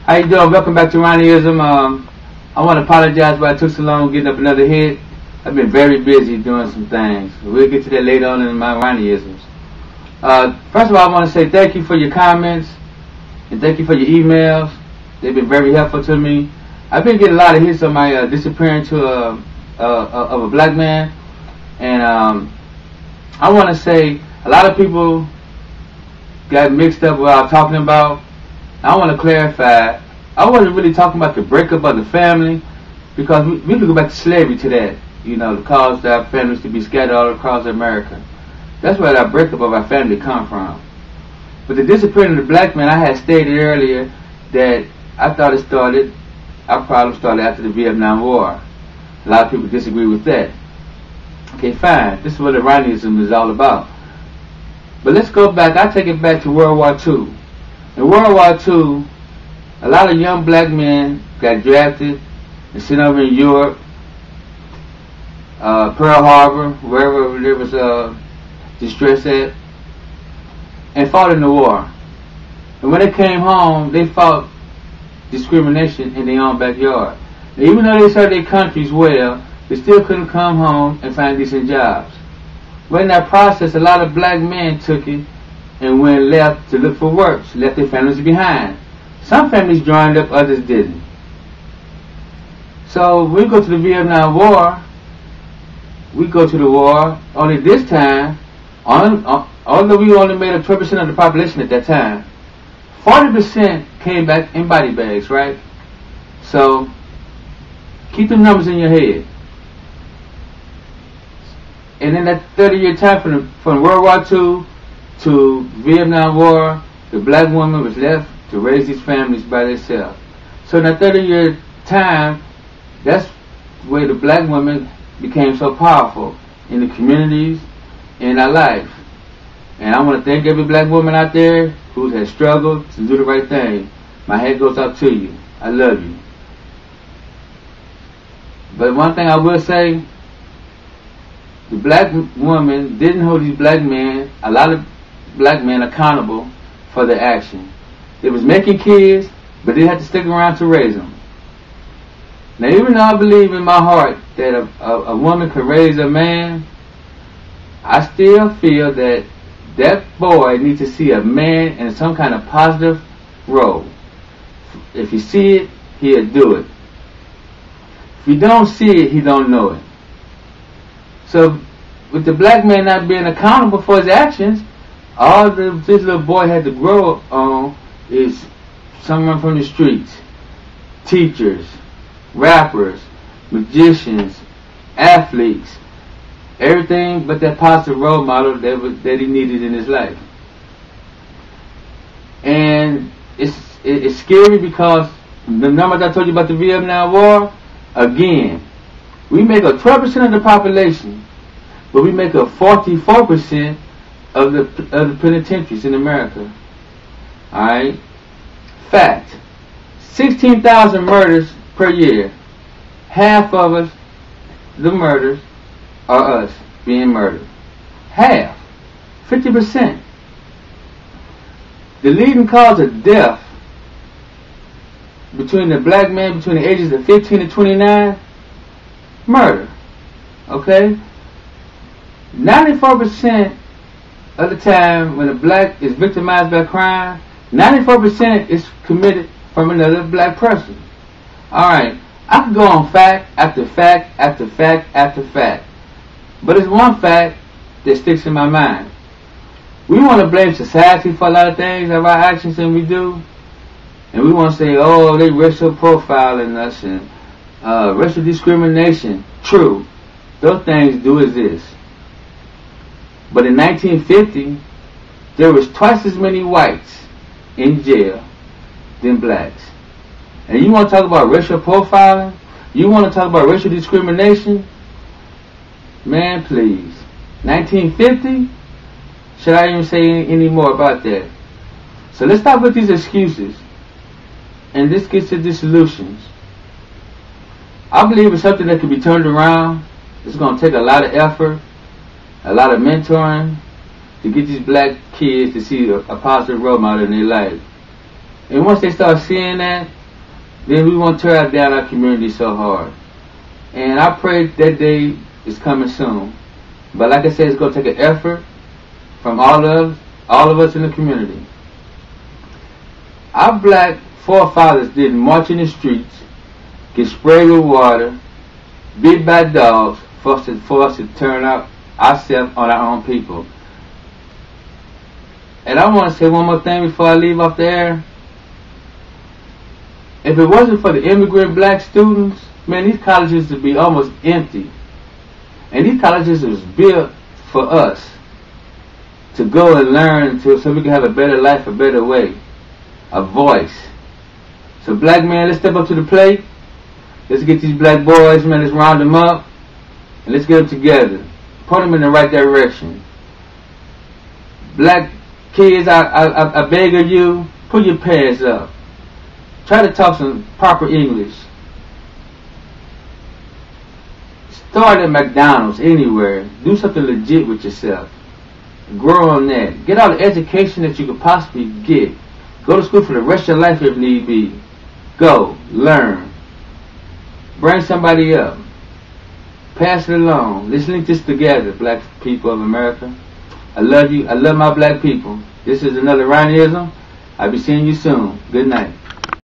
How you doing? Welcome back to ronnieizm. I want to apologize why I took so long getting up another hit. I've been very busy doing some things. We'll get to that later on in my ronnieisms. First of all, I want to say thank you for your comments and thank you for your emails. They've been very helpful to me. I've been getting a lot of hits on my disappearance of a black man, and I want to say a lot of people got mixed up with what I was talking about. I want to clarify, I wasn't really talking about the breakup of the family, because we could go back to slavery to that, to cause our families to be scattered all across America. That's where that breakup of our family come from. But the disappearance of the black man, I had stated earlier that I thought our problem started after the Vietnam War. A lot of people disagree with that. Okay, fine. This is what ronnieism is all about. But let's go back. I take it back to World War II. In World War II, a lot of young black men got drafted and sent over in Europe, Pearl Harbor, wherever there was distress at, and fought in the war. And when they came home, they fought discrimination in their own backyard. And even though they served their countries well, they still couldn't come home and find decent jobs. But in that process, a lot of black men took it and went left to look for work, left their families behind. Some families joined up, others didn't. So we go to the Vietnam War. We go to the war. Only this time, although we only made up 12% of the population at that time, 40% came back in body bags, right? So keep the numbers in your head. And in that 30-year time from World War II to Vietnam War, the black woman was left to raise these families by themselves. So in that 30-year time, that's where the black woman became so powerful in the communities, in our life. And I want to thank every black woman out there who has struggled to do the right thing. My head goes out to you. I love you. But one thing I will say, the black woman didn't hold these black men, a lot of black men, accountable for their action. They was making kids, but they had to stick around to raise them. Now, even though I believe in my heart that a woman could raise a man, I still feel that that boy needs to see a man in some kind of positive role. If he see it, he'll do it. If he don't see it, he don't know it. So, with the black man not being accountable for his actions, all this little boy had to grow on is someone from the streets, teachers, rappers, magicians, athletes, everything but that positive role model that he needed in his life. And it's scary because the numbers I told you about the Vietnam War, again, we make up 12% of the population, but we make up 44% of the penitentiaries in America. Alright? Fact. 16,000 murders per year. Half of us, the murders, are us being murdered. Half. 50%. The leading cause of death between the black man between the ages of 15 and 29, murder. Okay? 94% of the time when a black is victimized by crime, 94% is committed from another black person. Alright, I could go on fact after fact after fact after fact, but it's one fact that sticks in my mind. We want to blame society for a lot of things of our actions and we do, and we want to say, oh, they racial profiling us and racial discrimination. True, those things do exist. But in 1950, there was twice as many whites in jail than blacks. And you want to talk about racial profiling? You want to talk about racial discrimination? Man, please. 1950? Should I even say any more about that? So let's stop with these excuses. And this gets to the solutions. I believe it's something that can be turned around. It's going to take a lot of effort, a lot of mentoring to get these black kids to see a positive role model in their life. And once they start seeing that, then we won't tear down our community so hard. And I pray that day is coming soon. But like I said, it's going to take an effort from all of us in the community. Our black forefathers didn't march in the streets, get sprayed with water, bit by dogs, for us to turn out ourselves on our own people. And I want to say one more thing before I leave off the air. If it wasn't for the immigrant black students, man, these colleges would be almost empty. And these colleges was built for us to go and learn so we can have a better life, a better way, a voice. So black man, let's step up to the plate. Let's get these black boys, man, let's round them up. And let's get them together. Point them in the right direction. Black kids, I beg of you, put your pants up. Try to talk some proper English. Start at McDonald's, anywhere. Do something legit with yourself. Grow on that. Get all the education that you could possibly get. Go to school for the rest of your life if need be. Go. Learn. Bring somebody up. Pass it along. Let's link this together, black people of America. I love you. I love my black people. This is another ronnieizm. I'll be seeing you soon. Good night.